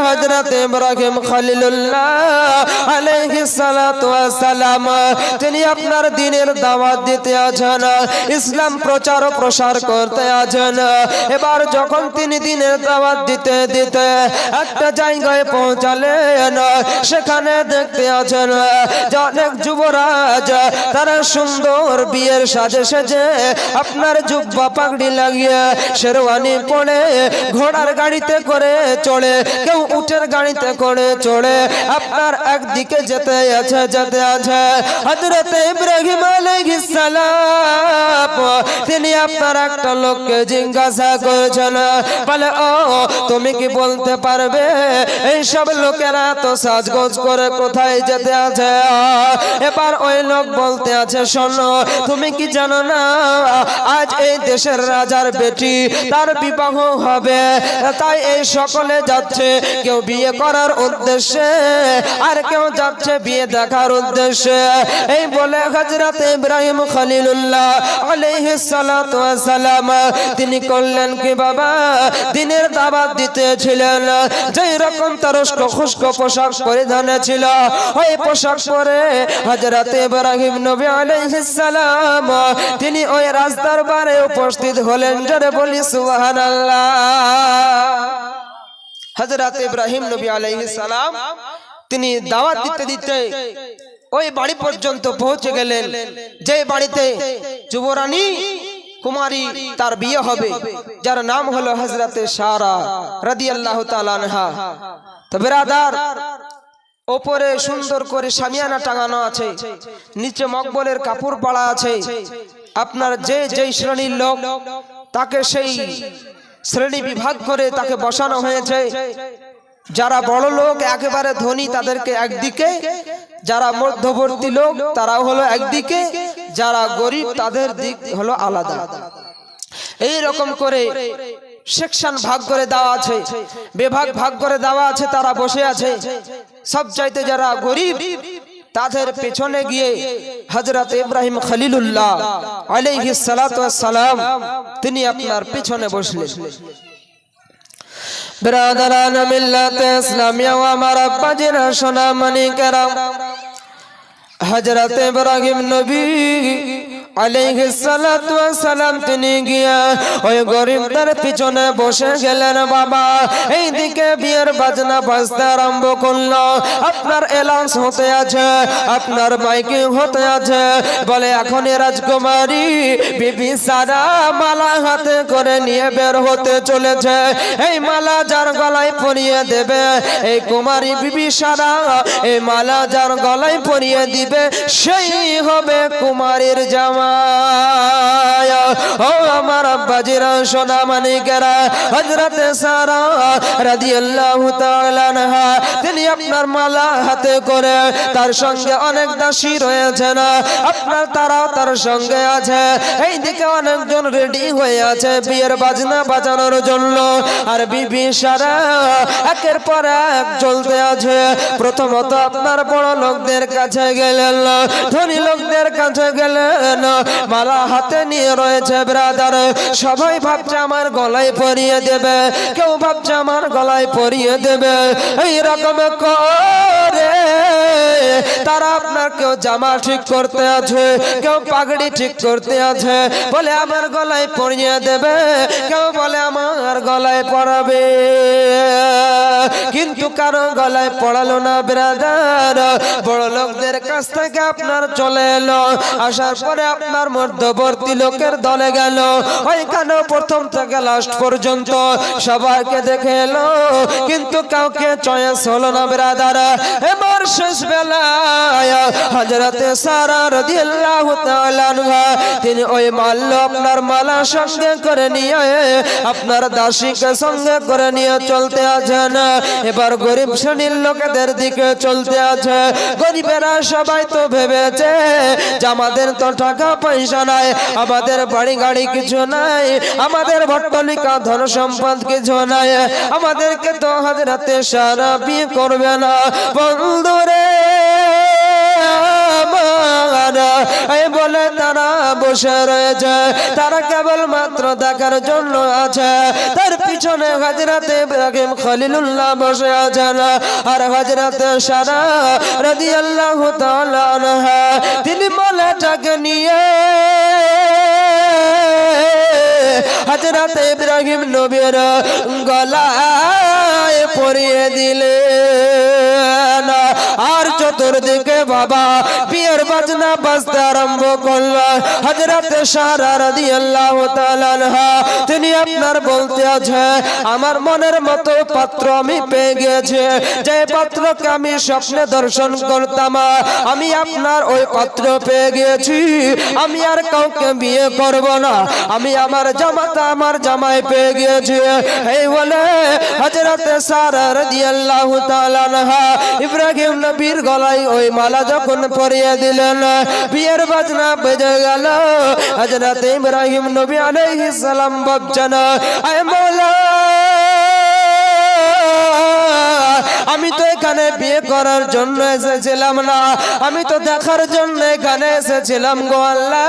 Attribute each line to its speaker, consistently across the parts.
Speaker 1: হযরত ইব্রাহিম খলিলুল্লাহ আলাইহিস সালাতু ওয়াস সালাম তিনি আপনার দ্বীনের দাওয়াত দিতে আছেন, ইসলাম প্রচার ও প্রসার করতে আছেন। এবার যখন তিনি দ্বীনের দাওয়াত দিতে দিতে একটা জায়গায় পৌঁছালেন, সেখানে দেখতে আছেন যে অনেক যুবরাজ তারা সুন্দর বিয়ের সাজে সেজে আপনার জুব্বা পাগড়ি লাগিয়ে শেরওয়ানি পরে ঘোড়ার গাড়িতে করে চড়ে, কেউ উটের গাড়িতে করে চড়ে আপনার একদিকে যেতে আছে হযরত ইব্রাহিম আলাইহিস সালাম তিনি আপনার একটা লোককে জিজ্ঞাসা করেছেন, বলে ও তুমি কি বলতে পারবে এই সব লোকেরা তো সাজগোজ করে কোথায় যেতে আছে? এবার ওই লোক বলতে আছে, শোনো তুমি কি জানো না আজ এই দেশের রাজার বেটি তার বিবাহ হবে, তাই এই সকলে যাচ্ছে, কেউ বিয়ে করার উদ্দেশ্যে আর কেউ যাচ্ছে বিয়ে দেখার উদ্দেশ্যে। এই বলে হযরত ইব্রাহিম খলিলুল্লাহ আলাইহিস সালাতু ওয়াস সালাম তিনি করলেন কি বাবা, দ্বীনের দাওয়াত দিতেছিলেন, যেই রকম তরস্ক খুশক পোশাক পরিধানে ছিল ওই পোশাক পরে হযরত ইব্রাহিম নবী আলাইহিস সালাম তিনি ওই রাজদরবারে উপস্থিত হলেন। জোরে বলি সুবহানাল্লাহ। হযরত ইব্রাহিম নবী আলাইহিস সালাম তিনি দাওয়াত দিতে দিতে ওই বাড়ি পর্যন্ত পৌঁছে গেলেন, যে বাড়িতে যুবরানী কুমারী তার বিয়ে হবে, যার নাম হলো হযরতে সারা রাদিয়াল্লাহু তাআলা আনহা। তো বিরাদার, উপরে সুন্দর করে শামিয়ানা টাঙানো আছে, নিচে মকবলের কাপড় পাড়া আছে। আপনার যে যেই শ্রেণীর লোক তাকে সেই শ্রেণী বিভাগ করে তাকে বসানো হয়েছে। যারা বড় লোক একেবারে ধনী তাদেরকে একদিকে, যারা মধ্যবর্তী লোক তারাও হলো একদিকে, যারা গরিব তাদের দিক হলো আলাদা। এই রকম করে সেকশন ভাগ করে দেওয়া আছে, বিভাগ ভাগ করে দেওয়া আছে, তারা বসে আছে। সব চাইতে যারা গরিব তাদের পেছনে গিয়ে হযরত ইব্রাহিম খলিলুল্লাহ আলাইহিস সালাতু ওয়াস সালাম তিনি আপনার পেছনে বসলেন। বিরাদারান মিল্লাতে ইসলামিয়া ও আমার আব্বাজিরা সোনামণি কেরাম, হযরত ইব্রাহিম নবী আলাইহিস সালাতু ওয়াস সালাম তিনি গিয়া ওই গরিবদের পিছনে বসে গেলেন। বাবা এইদিকে বিয়ের বাজনা বাজতে আরম্ভ করলো, আপনার এলাউন্স হতে আছে, আপনার মাইকিং হতে আছে। বলে এখন রাজকুমারী বিবি সারা মালা হাতে করে নিয়ে বের হতে চলেছে। এই মালা যার গলায় পরিয়ে দেবে, এই কুমারী বিবি সারা এই মালা যার গলায় পরিয়ে দিবে সেই হবে কুমারীর জামা। ও আমার আব্বাজিরা সোনামণিকেরা, হযরতে সারা রাদিয়াল্লাহু তাআলা আনহা তিনি আপনার মালা হাতে করে, তার সঙ্গে অনেক দাসী রয়েছে না আপনার, তারাও তার সঙ্গে আছে। এইদিকে অনেকজন রেডি হয়ে আছে বিয়ের বাজনা বাজানোর জন্য। আর বিবি সারা একের পর এক চলতে আছে। প্রথমত আপনার বড় লোকদের কাছে গেলেন, ধনী লোকদের কাছে গেলেন, মালা হাতে নিয়ে রয়েছে। ব্রাদার সবাই ভাবছে আমার গলায় পরিয়ে দেবে, কেউ ভাবছে আমার গলায় পরিয়ে দেবে। এই রকম করে তারা আপনার কেউ জামা ঠিক করতে আছে, কেউ পাগড়ি ঠিক করতে আছে। বলে আমার গলায় পরিয়ে দেবে, কেউ বলে আমার গলায় পরাবে, কিন্তু কারো গলায় পড়ালো না। ব্রাদার বড় লোকদের কাছ থেকে আপনার চলে এলো, আসার পরে আপনার মধ্যবর্তী লোকের দলে গেল। ওইখানে প্রথম থেকে লাস্ট পর্যন্ত সবাইকে দেখে এলো, কিন্তু কাউকে চয়েস হলো না। ব্রাদার এবার শেষ বেলায় হযরতে সারা রাদিয়াল্লাহু তাআলা আনহা তিনি ওই মাল্য আপনার মালা সঙ্গে করে নিয়ে আপনার দাসীকে সঙ্গে করে নিয়ে চলতে আছেন। এবার গরিব শ্রেণীর লোকেদের দিকে চলতে আছে। গরিবেরা সবাই তো ভেবেছে যে আমাদের তো টাকা পয়সা নাই, আমাদের বাড়ি গাড়ি কিছু নাই, আমাদের ভট্টলিকা ধন সম্পদ কিছু নাই, আমাদেরকে তো হযরতে সারা বিয়ে করবে না। বন্ধুরে না এই বলে তারা বসে রয়েছে তারা কেবলমাত্র দেখার জন্য আছে তার পিছনে হযরত ইব্রাহিম খলিলুল্লাহ বসে আছেন আর হযরত সারা রাদিয়াল্লাহু তাআলা আনহা তিনি মালাটাকে নিয়ে হযরত ইব্রাহিম নবীর গলায় পরিয়ে দিলেন আর চতুর্দিকে বাবা বিয়ের বাজনা বাজতে আরম্ভ করল হযরত সারা রাদিয়াল্লাহু তাআলা আনহা তিনি আপনার বলতে আছে আমার মনের মতো পাত্র আমি পেয়ে গেছি যে পাত্রকে আমি স্বপ্নে দর্শন করতাম আমি আপনার ওই পাত্র পেয়ে গেছি আমি আর কাউকে বিয়ে করব না আমি আমার জামাতা আমার জামাই পেয়ে গেছি এই বলে হযরত সারা রাদিয়াল্লাহু তাআলা আনহা ইব্রাহিম নবীর গলায় ওই মালা যখন পরিয়ে দিলেন বিয়ের বাজনা বেজে গেল হযরত ইব্রাহিম নবী আলাইহিস সালাম বলছেন আয় মাওলা আমি তো এখানে বিয়ে করার জন্য এসেছিলাম না আমি তো দেখার জন্য এখানে এসেছিলাম গো আল্লাহ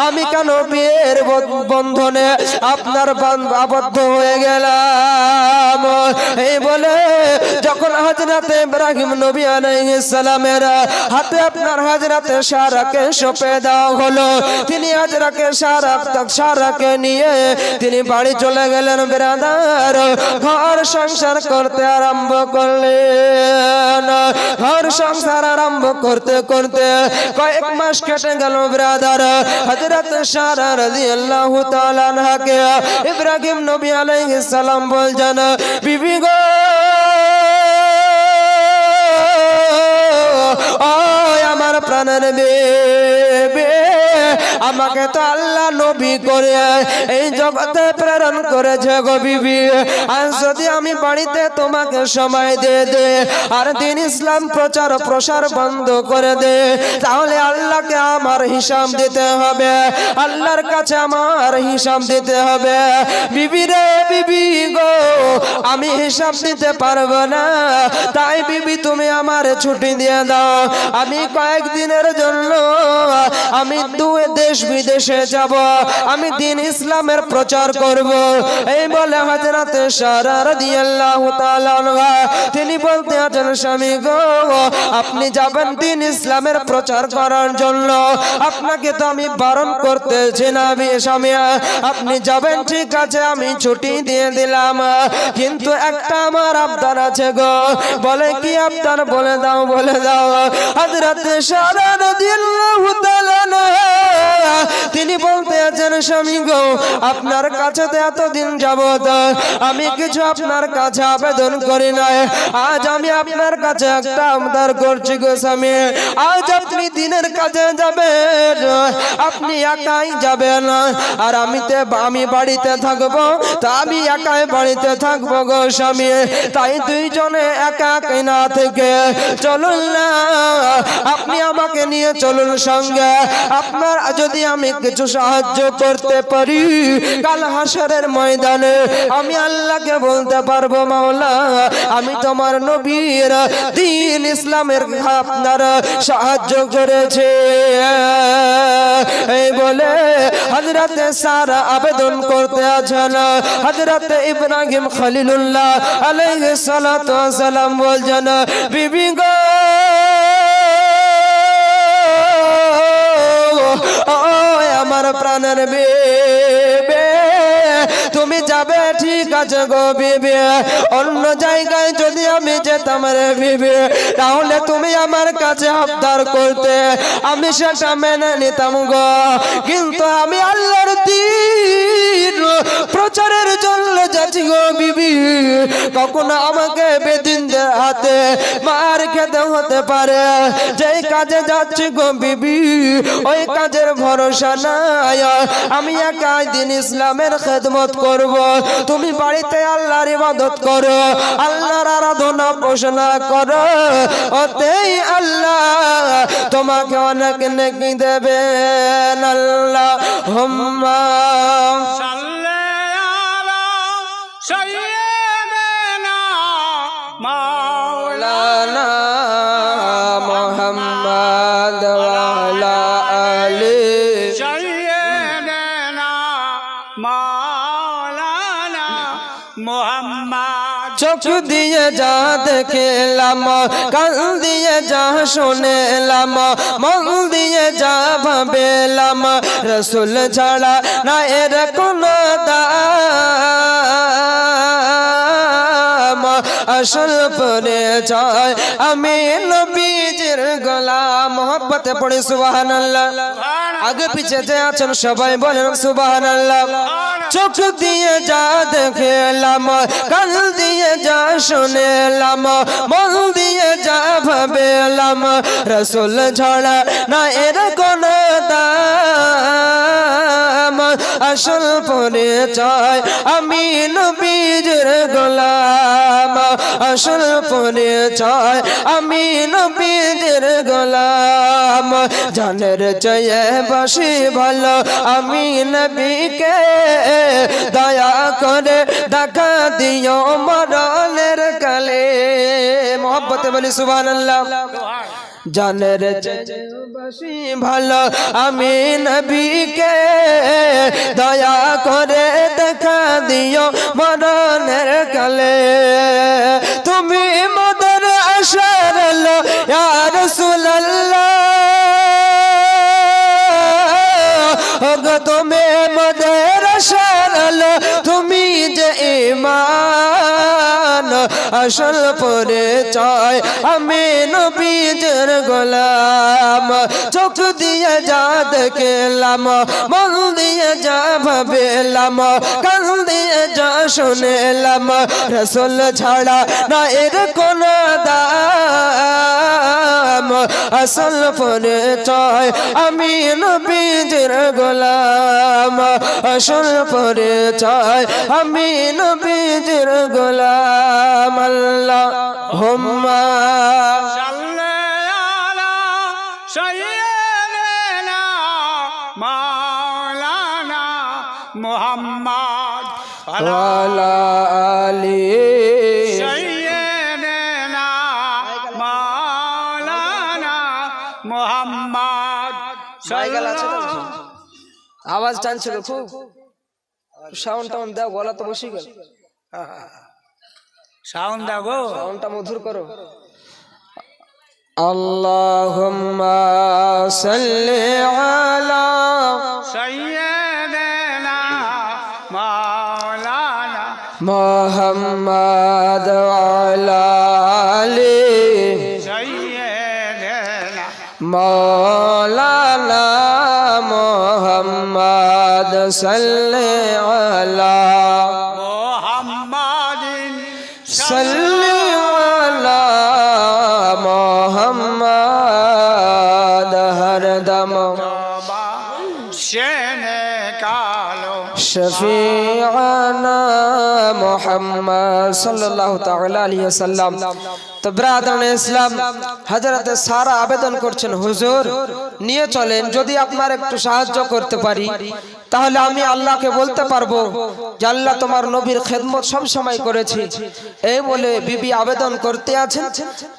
Speaker 1: আমি কেন বিয়ের বন্ধনে আপনার আবদ্ধ হয়ে গেলাম এই বলে যখন হযরত ইব্রাহিম নবী আলাইহিস সালামের হাতে আপনার হযরত সারাকে সঁপে দেওয়া হলো তিনি হযরতকে সারাকে নিয়ে তিনি বাড়ি চলে গেলেন বিরাদার ঘর সংসার করতে আরম্ভ করলেন ঘর সংসার আরম্ভ করতে করতে কয়েক মাস কেটে গেল ব্রাদার হযরত সারা রাদিয়াল্লাহু তাআলা আনহাকে ইব্রাহিম নবী আলাইহিস সালাম বলছেন বিবি গো ও আমার প্রাণের বেবে আমাকে তো আল্লাহ নবী করে এই জগতে প্রেরণ করেছে গো বিবি আজ যদি আমি বাড়িতে তোমাকে সময় দিয়ে দে আর দিন ইসলাম প্রচার প্রসার বন্ধ করে দে তাহলে আল্লাহকে আমার হিসাব দিতে হবে আল্লাহর কাছে আমার হিসাব দিতে হবে বিবি রে বিবি গো আমি হিসাব দিতে পারবো না তাই বিবি তুমি আমার ছুটি দিয়ে দাও আমি কয়েকদিনের জন্য আমি দেশ বিদেশে যাব আমি দিন ইসলামের প্রচার করব এই বলে হযরত সারা রাদিয়াল্লাহু তাআলা আনহা তিনি বলতে আছেন স্বামী গো আপনি যাবেন দিন ইসলামের প্রচার করার জন্য আপনাকে তো আমি বারণ করতেছি না স্বামী আপনি যাবেন ঠিক আছে আমি ছুটি দিয়ে দিলাম কিন্তু একটা আমার আবদার আছে গো বলে কি আবদার বলে দাও হযরত সারা রাদিয়াল্লাহু তাআলা আনহা তিনি বলতে আছেন স্বামী গো আপনার কাছে তো এতদিন যাবত আমি কিছু আপনার কাছে আবেদন করি নাই আজ আমি আপনার কাছে একটা আবদার করছি গো স্বামী আজ আপনি দিনের কাছে যাবেন আপনি একাই যাবেন আর আমি বাড়িতে থাকবো তা আমি একাই বাড়িতে থাকবো গো স্বামী তাই দুইজনে একা একাই না থেকে চলুন না আপনি আমাকে নিয়ে চলুন সঙ্গে আপনার যদি আমি কিছু সাহায্য করতে পারি কাল হাসরের ময়দানে আমি আল্লাহকে বলতে পারবো মাওলা আমি তোমার নবীর দ্বীন ইসলামের আপনার সাহায্য করেছে এই বলে হযরত সারা আবেদন করতে আছেন হযরত ইব্রাহিম খলিলুল্লাহ আলাইহিস সালাতু ওয়াস সালাম বলছেন বিবি গো আমার প্রাণের বেবে তুমি যাবে ঠিক আছে গো বিবি অন্য জায়গায় যদি আমি যেতাম রে বিবি তাহলে তুমি আমার কাছে আবদার করতে আমি সেটা মেনে নিতাম গো কিন্তু আমি আল্লাহর দ্বীন প্রচারের জন্য যাচ্ছি গো বিবি কখনো আমাকে বেদিনদের হাতে মার খেতে হতে পারে যেই কাজে যাচ্ছি গো বিবি ওই কাজের ভরসা নাই আমি একাই দিন ইসলামের খেদমত করব তুমি বাড়িতে আল্লাহর ইবাদত করো আল্লাহর আরাধনা ঘোষণা করো ওতেই আল্লাহ তোমাকে অনেক নেকি দেবেন আল্লাহুম্মা
Speaker 2: সাল্লি আলা সাইয়্যিদিনা
Speaker 1: মাওলানা মুহাম্মদ ওয়া আলা
Speaker 2: মাওলানা মোহাম্মদ
Speaker 1: চোখ দিয়ে যা দেখলাম, কান দিয়ে যা শুনলাম, মন দিয়ে যা ভাবলাম, রসুল ছাড়া না এর কোনো দাম। আসল পরিচয় আমি নবীজির গোলাম। মোহব্বতে পড়ে সুবহানাল্লাহ। আগে পিছে যে আছেন সবাই বলেন সুবহানাল্লাহ। চোখ দিয়ে যা দেখলাম, কান দিয়ে যা শুনলাম, মন দিয়ে যা ভাবলাম, রসুল ছাড়া না এর কোনো দাম। আসল পরিচয় আমি নবীজির গোলাম। আসল পরিচয় আমি নবীজির গোলাম। জানের চেয়ে বেশি ভালো আমি নবীকে, দয়া করে দেখা দিও মরণের কালে। মোহব্বতে বলি সুবহানাল্লাহ। জানের চেয়ে বেশি ভালো আমি নবীকে, দয়া করে দেখা দিও মরণের কালে। তুমি মদর আশার আলো ইয়া রাসূলুল্লাহ, ওগো তুমি মদর আশার আলো, তুমি যে ঈমান। আসল পরিচয় আমি নবীজির গোলাম। চোখ দিয়ে যা দেখলাম, মন দিয়ে যা ভাবলাম, কান দিয়ে যা শুনলাম, রসুল ছাড়া না এর কোনো দাম। আসল পরিচয় আমি নবীজির গোলাম। আসল পরিচয় আমি নবীজির গোলাম। আল্লাহুম্মা
Speaker 2: সাল্লি আলা সাইয়্যিদিনা মাওলানা মোহাম্মদ
Speaker 1: ওয়ালা আলি
Speaker 2: সাইয়্যিদিনা মাওলানা মোহাম্মদ
Speaker 1: আওয়াজ টানছিল খুব, সাউন্ড টাউন দাও, গলা তো বসে গেল,
Speaker 2: সাউন্ড দাও গো,
Speaker 1: সাউন্ডটা মধুর করো। আল্লাহুম্মা সাল্লি আলা
Speaker 2: সাইয়্যিদিনা মাওলানা
Speaker 1: মুহাম্মাদ ওয়ালা আলি
Speaker 2: সাইয়্যিদিনা
Speaker 1: মাওলানা মুহাম্মাদ সাল্লি আলা
Speaker 2: মোহাম্মদিন
Speaker 1: সাল্লি আলা মুহাম্মাদ হরদম
Speaker 2: সেনে কালো
Speaker 1: শফিআনা মুহাম্মদ সাল্লাল্লাহু তাআলা আলাইহি ওয়াসাল্লাম। তো ব্রাদারানে ইসলাম, হযরত সারা আবেদন করছেন, হুজুর নিয়ে চলেন, যদি আপনার একটু সাহায্য করতে পারি তাহলে আমি আল্লাহকে বলতে পারবো যে আল্লাহ তোমার নবীর খেদমত সব সময় করেছি। এই বলে বিবি আবেদন করতে আছেন।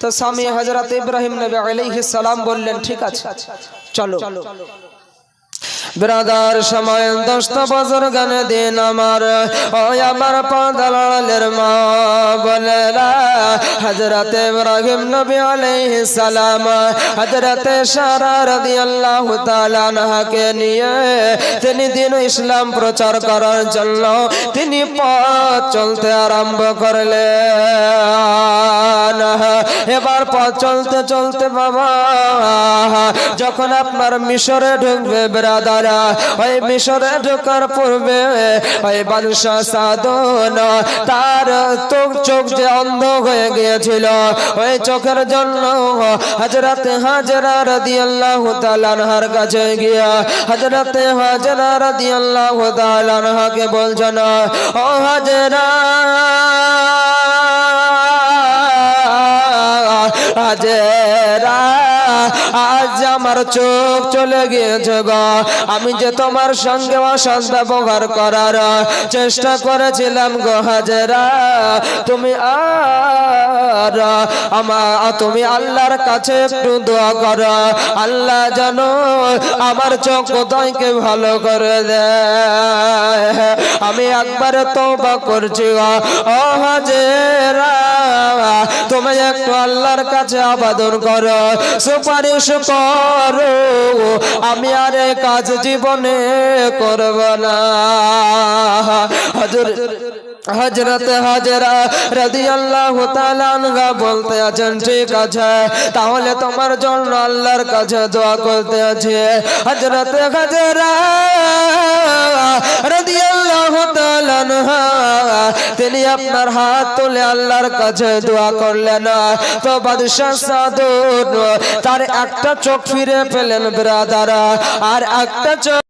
Speaker 1: তো স্বামী হযরত ইব্রাহিম নবী আলাইহিস সালাম বললেন, ঠিক আছে চলো। ব্রাদার সময় 10টা বছর গানে দিন আমার, ওই আমার পাদালের মা বলেরা, হযরত ইব্রাহিম নবী আলাইহিস সালাম হযরত সারা রাদিয়াল্লাহু তাআলা আনহাকে নিয়ে তিনি দ্বীন ইসলাম প্রচার করার জন্য তিনি পথ চলতে আরম্ভ করলেন। এবার পথ চলতে চলতে বাবা যখন আপনার মিশরে ঢুকবে ব্রাদার, ওই মিশরে ঢোকার পূর্বে ওই বাদশাহ সাদন তার চোখ যে অন্ধ হয়ে গিয়েছিল, ওই চোখের জন্য হযরত হাজরা রাদিয়াল্লাহু তাআলা আনহার কাছে গিয়া হযরত হাজরা রাদিয়াল্লাহু তাআলা আনহাকে বলছেন, ও হাজরা, হাজরা আজ আমার চোখ চলে গিয়েছে গো, আমি যে তোমার সঙ্গে অসৎ ব্যবহার করার চেষ্টা করেছিলাম গো হাজেরা, তুমি তুমি আল্লাহর কাছে একটু দোয়া করো, আল্লাহ জানো আমার চোখ কোথায়কে ভালো করে দেয়। আমি একবারে তওবা করছি গো ও হাজেরা, তুমি একটু আল্লাহর কাছে আবেদন করো, সুপারিশ করো, আমি আর এই কাজ জীবনে করব না। হযরত হাজেরা রাদিয়াল্লাহু তাআলা আনহা বলতে আছেন ঠিক আছে, তাহলে তোমার জন্য আল্লাহর কাছে দোয়া করতে আছে। হযরত হাজেরা রাদিয়াল্লাহু তাআলা আনহা তিনি আপনার হাত তুলে আল্লাহর কাছে দোয়া করলেন, তো বাদশা সাদুর তার একটা চোখ ফিরে পেলেন ব্রাদার, আর একটা চোখ